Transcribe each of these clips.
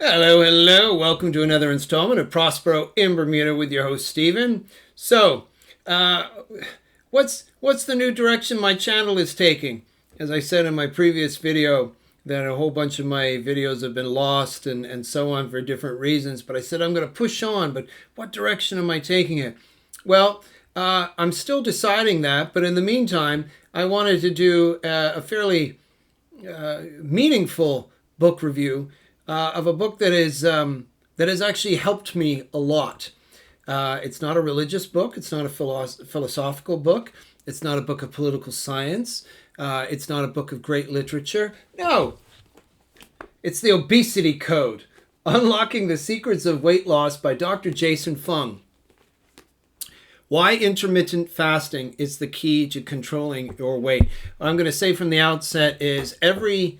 Hello, hello. Welcome to another installment of Prospero in Bermuda with your host, Steven. So, uh, what's the new direction my channel is taking? As I said in my previous video, that a whole bunch of my videos have been lost and so on for different reasons. But I said I'm going to push on, but what direction am I taking it? Well, I'm still deciding that, but in the meantime, I wanted to do a fairly meaningful book review of a book that has actually helped me a lot. It's not a religious book. It's not a philosophical book. It's not a book of political science. It's not a book of great literature. No, it's the Obesity Code: Unlocking the Secrets of Weight Loss by Dr. Jason Fung. Why intermittent fasting is the key to controlling your weight. What I'm going to say from the outset is every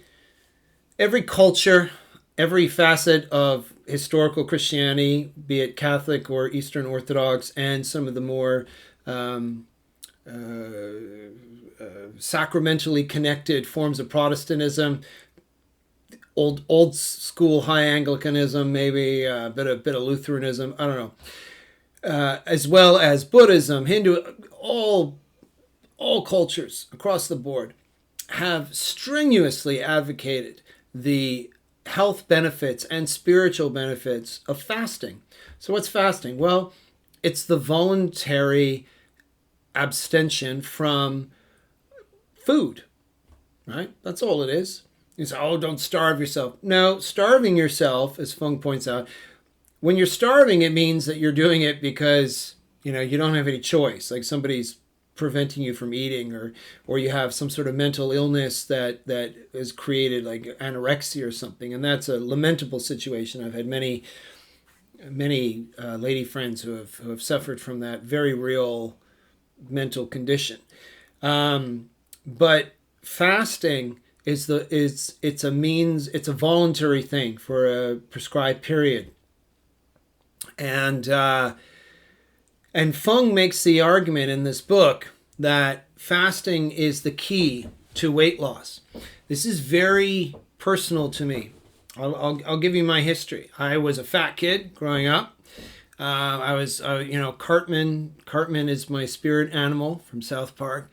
culture, every facet of historical Christianity, be it Catholic or Eastern Orthodox, and some of the more sacramentally connected forms of Protestantism, old school high Anglicanism, maybe a bit of Lutheranism, I don't know, as well as Buddhism, Hindu, all cultures across the board have strenuously advocated the health benefits and spiritual benefits of fasting. So what's fasting? Well, it's the voluntary abstention from food, right? That's all it is. You say, oh, don't starve yourself. No, starving yourself, as Fung points out, when you're starving, it means that you're doing it because, you don't have any choice. Like somebody's preventing you from eating, or you have some sort of mental illness that is created, like anorexia or something, and that's a lamentable situation. I've had many lady friends who have suffered from that very real mental condition. But fasting it's a means, it's a voluntary thing for a prescribed period, and Fung makes the argument in this book that fasting is the key to weight loss. This is very personal to me. I'll give you my history. I was a fat kid growing up. I was, Cartman. Cartman is my spirit animal from South Park.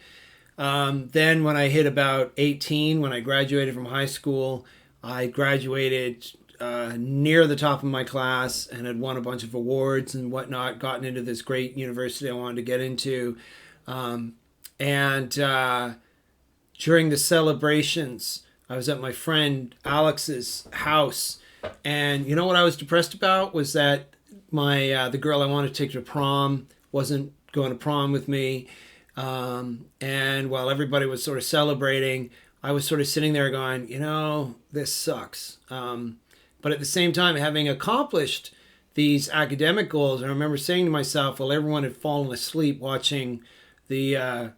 Then when I hit about 18, when I graduated from high school, I graduated near the top of my class and had won a bunch of awards and whatnot, gotten into this great university I wanted to get into. And during the celebrations, I was at my friend Alex's house. And you know what I was depressed about was that the girl I wanted to take to prom wasn't going to prom with me. And while everybody was sort of celebrating, I was sort of sitting there going, this sucks. But at the same time, having accomplished these academic goals, I remember saying to myself, well, everyone had fallen asleep watching the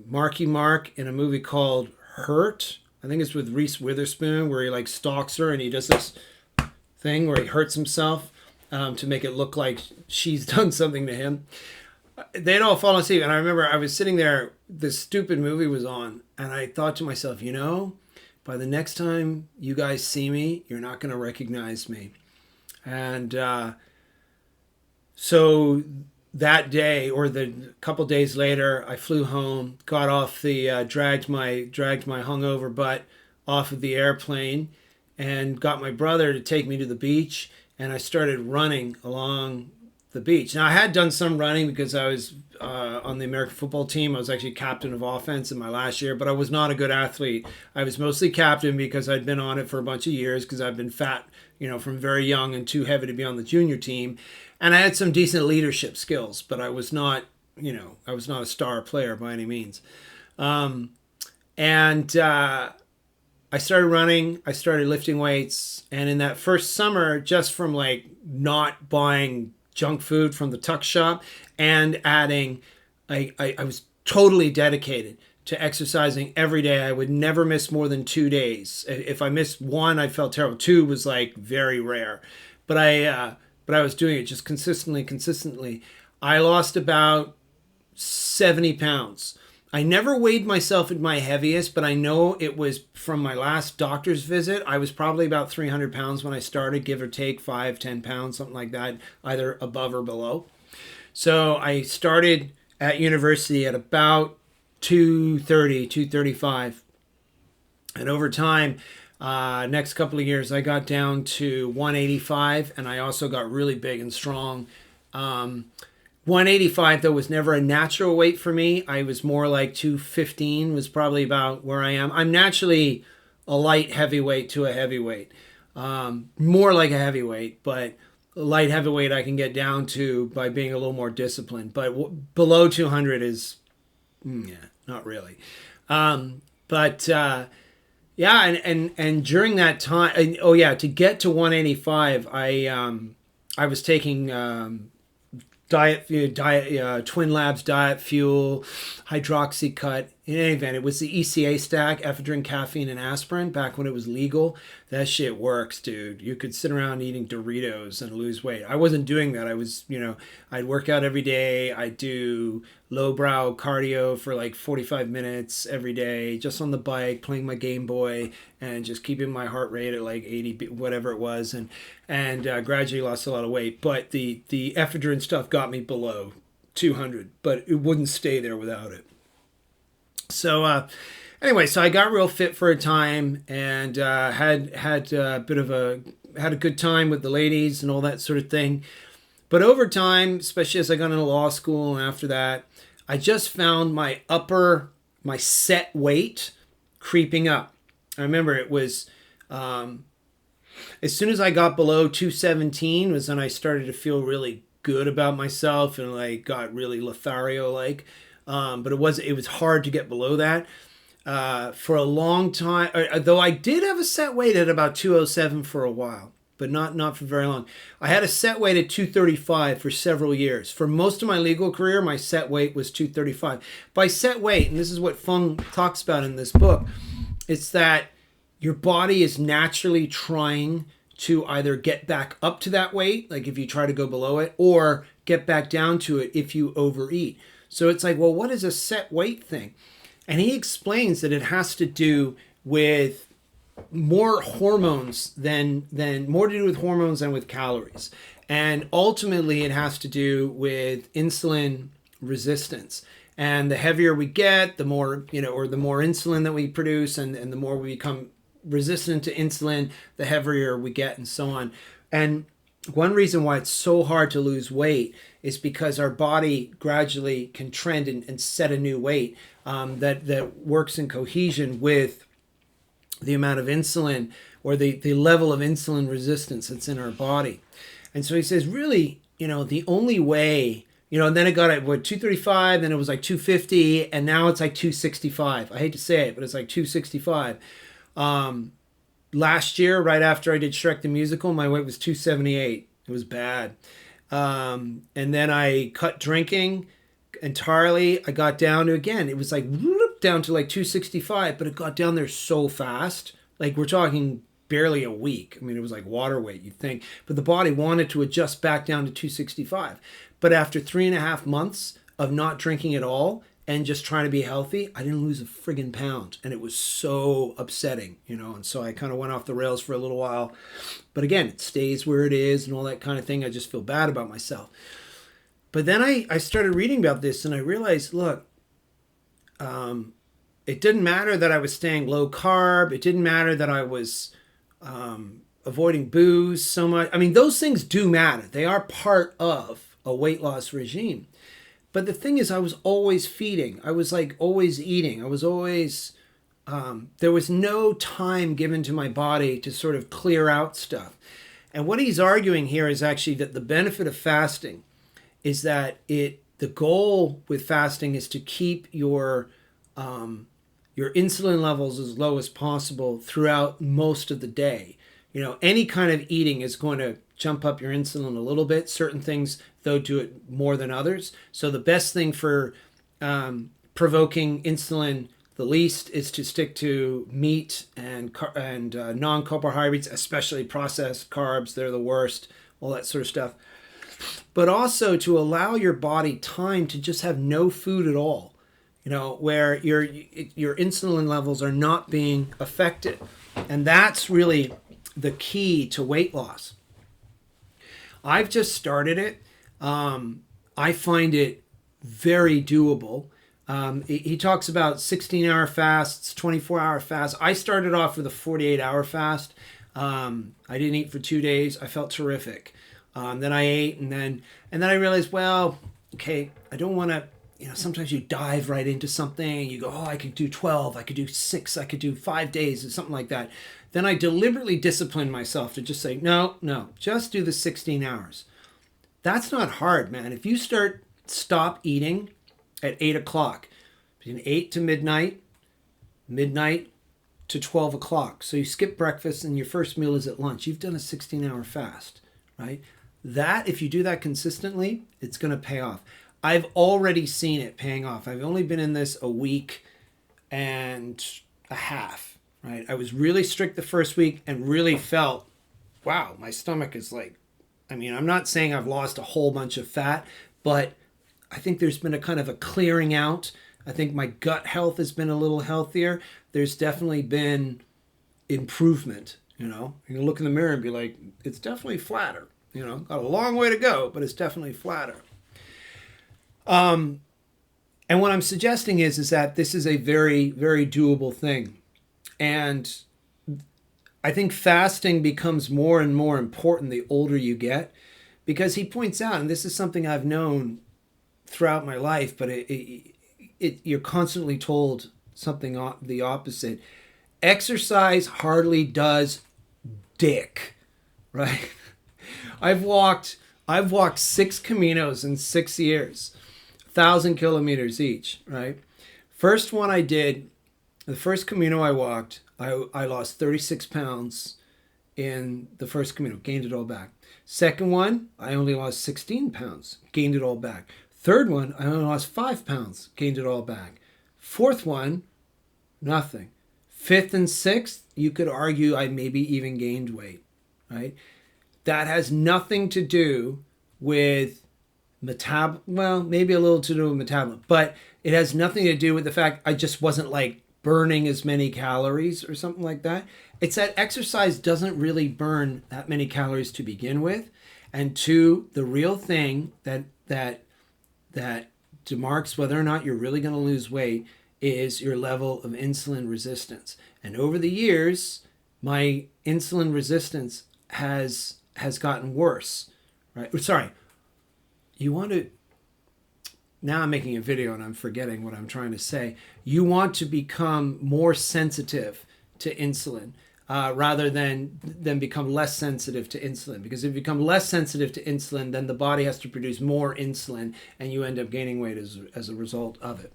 Marky Mark in a movie called Hurt. I think it's with Reese Witherspoon, where he like stalks her and he does this thing where he hurts himself to make it look like she's done something to him. They'd all fallen asleep, and I remember I was sitting there, this stupid movie was on, and I thought to myself, by the next time you guys see me, you're not going to recognize me. And so that day, or the couple days later, I flew home, got off the dragged my hungover butt off of the airplane, and got my brother to take me to the beach, and I started running along the beach. Now I had done some running because I was on the American football team. I was actually captain of offense in my last year, but I was not a good athlete. I was mostly captain because I'd been on it for a bunch of years, because I've been fat, from very young, and too heavy to be on the junior team. And I had some decent leadership skills, but I was not, a star player by any means. And I started running, I started lifting weights, and in that first summer, just from like not buying junk food from the tuck shop and adding, I was totally dedicated to exercising every day. I would never miss more than 2 days. If I missed one, I felt terrible. Two was like very rare, but I was doing it just consistently. I lost about 70 pounds. I never weighed myself at my heaviest, but I know it was from my last doctor's visit. I was probably about 300 pounds when I started, give or take 5, 10 pounds, something like that, either above or below. So I started at university at about 230, 235. And over time, next couple of years, I got down to 185, and I also got really big and strong. 185 though was never a natural weight for me. I was more like 215 was probably about where I am. I'm naturally a light heavyweight to a heavyweight, more like a heavyweight, but a light heavyweight I can get down to by being a little more disciplined. But below 200 is, yeah, not really. Yeah, and during that time, oh yeah, to get to 185, I was taking Twin Labs Diet Fuel, Hydroxycut. In any event, it was the ECA stack, ephedrine, caffeine, and aspirin, back when it was legal. That shit works, dude. You could sit around eating Doritos and lose weight. I wasn't doing that. I was, I'd work out every day. I'd do lowbrow cardio for like 45 minutes every day, just on the bike, playing my Game Boy, and just keeping my heart rate at like 80, whatever it was, and gradually lost a lot of weight. But the ephedrine stuff got me below 200, but it wouldn't stay there without it. So anyway, so I got real fit for a time, and had a good time with the ladies and all that sort of thing. But over time, especially as I got into law school and after that, I just found my set weight creeping up. I remember it was as soon as I got below 217 was when I started to feel really good about myself, and like got really Lothario like. But it was hard to get below that for a long time. Though I did have a set weight at about 207 for a while, but not for very long. I had a set weight at 235 for several years. For most of my legal career, my set weight was 235. By set weight, and this is what Fung talks about in this book, it's that your body is naturally trying to either get back up to that weight, like if you try to go below it, or get back down to it if you overeat. So it's like, well, what is a set weight thing? And he explains that it has to do with more hormones than more to do with hormones than with calories. And ultimately it has to do with insulin resistance. And the heavier we get, the more, or the more insulin that we produce, and the more we become resistant to insulin, the heavier we get, and so on. And one reason why it's so hard to lose weight is because our body gradually can trend and set a new weight that works in cohesion with the amount of insulin, or the level of insulin resistance that's in our body. And so he says, really, the only way, and then it got at 235, then it was like 250, and now it's like 265. I hate to say it, but it's like 265. Last year, right after I did Shrek the Musical, my weight was 278. It was bad. And then I cut drinking entirely. I got down to, again, it was like down to like 265, but it got down there so fast. Like, we're talking barely a week. I mean, it was like water weight, you'd think. But the body wanted to adjust back down to 265. But after 3.5 months of not drinking at all, and just trying to be healthy, I didn't lose a friggin' pound. And it was so upsetting, and so I kind of went off the rails for a little while. But again, it stays where it is and all that kind of thing. I just feel bad about myself. But then I started reading about this, and I realized, look, it didn't matter that I was staying low carb. It didn't matter that I was avoiding booze so much. I mean, those things do matter. They are part of a weight loss regime. But the thing is, I was always feeding. I was like always eating. I was always, there was no time given to my body to sort of clear out stuff. And what he's arguing here is actually that the benefit of fasting is that the goal with fasting is to keep your insulin levels as low as possible throughout most of the day. Any kind of eating is going to jump up your insulin a little bit. Certain things, though, do it more than others. So the best thing for provoking insulin the least is to stick to meat and non-carbohydrates, especially processed carbs. They're the worst, all that sort of stuff. But also to allow your body time to just have no food at all. where your insulin levels are not being affected. And that's really the key to weight loss. I've just started it. I find it very doable. He talks about 16-hour fasts, 24-hour fasts. I started off with a 48-hour fast. I didn't eat for 2 days. I felt terrific. Then I ate, and then I realized, well, okay, I don't want to. Sometimes you dive right into something. And you go, oh, I could do 12, I could do 6, I could do 5 days, or something like that. Then I deliberately disciplined myself to just say, no, just do the 16 hours. That's not hard, man. If you stop eating at 8 o'clock, between 8 to midnight to 12 o'clock. So you skip breakfast and your first meal is at lunch. You've done a 16-hour fast, right? That, if you do that consistently, it's going to pay off. I've already seen it paying off. I've only been in this a week and a half, right? I was really strict the first week and really felt, wow, my stomach is I'm not saying I've lost a whole bunch of fat, but I think there's been a kind of a clearing out. I think my gut health has been a little healthier. There's definitely been improvement, You can look in the mirror and be like, it's definitely flatter, Got a long way to go, but it's definitely flatter. And what I'm suggesting is that this is a very, very doable thing. And I think fasting becomes more and more important the older you get, because he points out, and this is something I've known throughout my life, but you're constantly told something the opposite. Exercise hardly does dick, right? I've walked 6 Caminos in 6 years, 1,000 kilometers each, right? First one I did, the first Camino I walked, I lost 36 pounds in the first Camino, gained it all back. Second one, I only lost 16 pounds, gained it all back. Third one, I only lost 5 pounds, gained it all back. Fourth one, nothing. Fifth and sixth, you could argue I maybe even gained weight, right? That has nothing to do with maybe a little to do with metabolism, but it has nothing to do with the fact I just wasn't burning as many calories or something like that. It's that exercise doesn't really burn that many calories to begin with. And two, the real thing that demarks whether or not you're really going to lose weight is your level of insulin resistance. And over the years, my insulin resistance has gotten worse, right? Sorry. Now I'm making a video and I'm forgetting what I'm trying to say. You want to become more sensitive to insulin rather than become less sensitive to insulin. Because if you become less sensitive to insulin, then the body has to produce more insulin and you end up gaining weight as a result of it.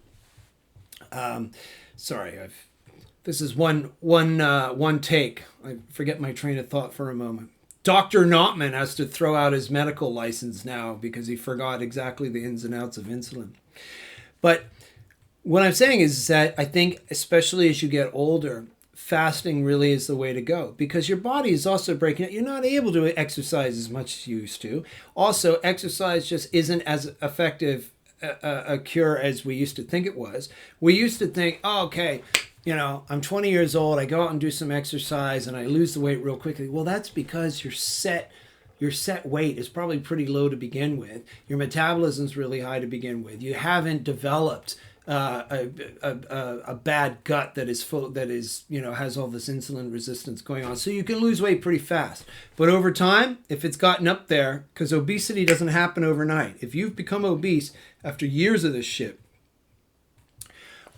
This is one take. I forget my train of thought for a moment. Dr. Notman has to throw out his medical license now because he forgot exactly the ins and outs of insulin. But what I'm saying is that I think, especially as you get older, fasting really is the way to go, because your body is also breaking it. You're not able to exercise as much as you used to. Also, exercise just isn't as effective a cure as we used to think it was. We used to think, oh, okay, I'm 20 years old, I go out and do some exercise and I lose the weight real quickly. Well, that's because your set weight is probably pretty low to begin with. Your metabolism's really high to begin with. You haven't developed a bad gut that has all this insulin resistance going on. So you can lose weight pretty fast. But over time, if it's gotten up there, because obesity doesn't happen overnight. If you've become obese after years of this shit,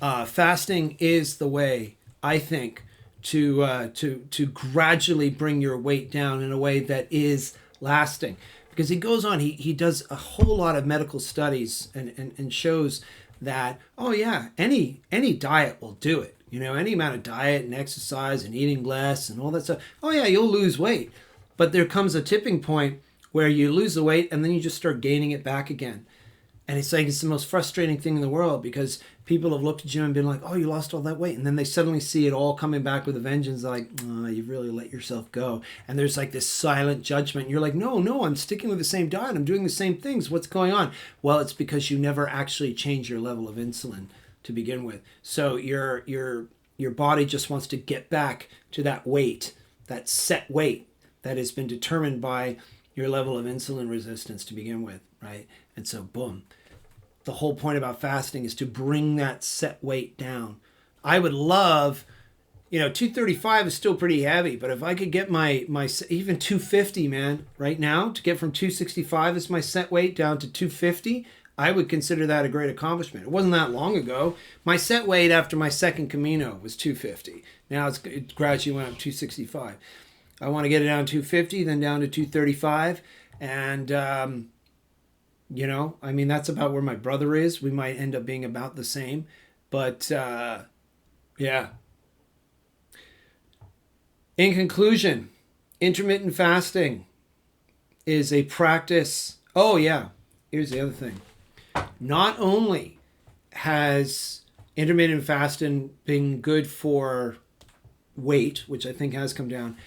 fasting is the way, I think, to gradually bring your weight down in a way that is lasting. Because he goes on, he does a whole lot of medical studies and shows that, oh yeah, any diet will do it. Any amount of diet and exercise and eating less and all that stuff. Oh yeah, you'll lose weight. But there comes a tipping point where you lose the weight and then you just start gaining it back again. And it's the most frustrating thing in the world, because people have looked at you and been like, oh, you lost all that weight. And then they suddenly see it all coming back with a vengeance, like, oh, you've really let yourself go. And there's this silent judgment. You're like, no, I'm sticking with the same diet. I'm doing the same things. What's going on? Well, it's because you never actually change your level of insulin to begin with. So your body just wants to get back to that weight, that set weight that has been determined by your level of insulin resistance to begin with, right? And so boom. The whole point about fasting is to bring that set weight down. I would love, 235 is still pretty heavy, but if I could get my even 250, man, right now, to get from 265 as my set weight down to 250, I would consider that a great accomplishment. It wasn't that long ago. My set weight after my second Camino was 250. Now it gradually went up 265. I want to get it down to 250, then down to 235, and that's about where my brother is. We might end up being about the same. But, yeah. In conclusion, intermittent fasting is a practice. Oh, yeah. Here's the other thing. Not only has intermittent fasting been good for weight, which I think has come down,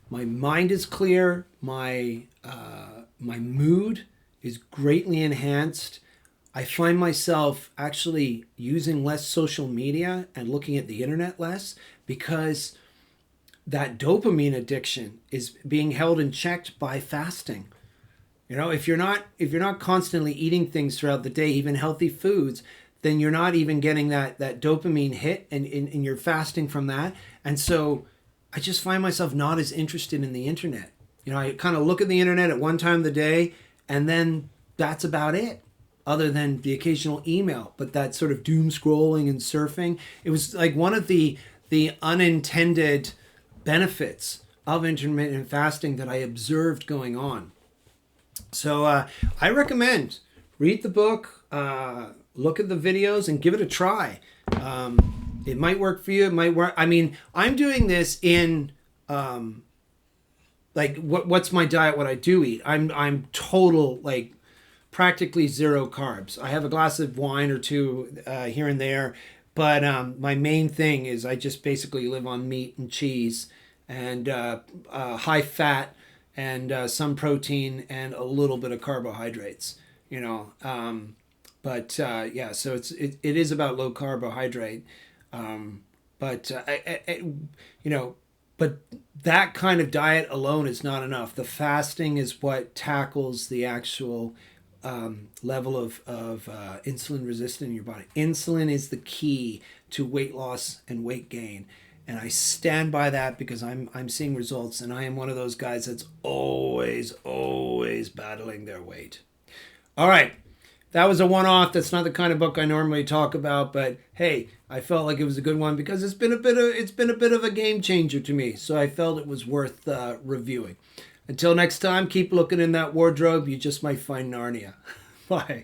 my mind is clear. My mood is greatly enhanced. I find myself actually using less social media and looking at the internet less because that dopamine addiction is being held in check by fasting. If you're not constantly eating things throughout the day, even healthy foods, then you're not even getting that dopamine hit and you're fasting from that. And so I just find myself not as interested in the internet. I kind of look at the internet at one time of the day, and then that's about it, other than the occasional email. But that sort of doom scrolling and surfing, it was like one of the unintended benefits of intermittent fasting that I observed going on. So I recommend read the book, look at the videos, and give it a try. It might work for you. It might work. I mean, I'm doing this in what's my diet? What I do eat? I'm total practically zero carbs. I have a glass of wine or two here and there, but my main thing is I just basically live on meat and cheese and high fat and some protein and a little bit of carbohydrates. So it is about low carbohydrate, but that kind of diet alone is not enough. The fasting is what tackles the actual level of insulin resistance in your body. Insulin is the key to weight loss and weight gain. And I stand by that because I'm seeing results, and I am one of those guys that's always battling their weight. All right. That was a one-off. That's not the kind of book I normally talk about, but hey, I felt like it was a good one because it's been a bit of a game changer to me. So I felt it was worth reviewing. Until next time, keep looking in that wardrobe. You just might find Narnia. Bye.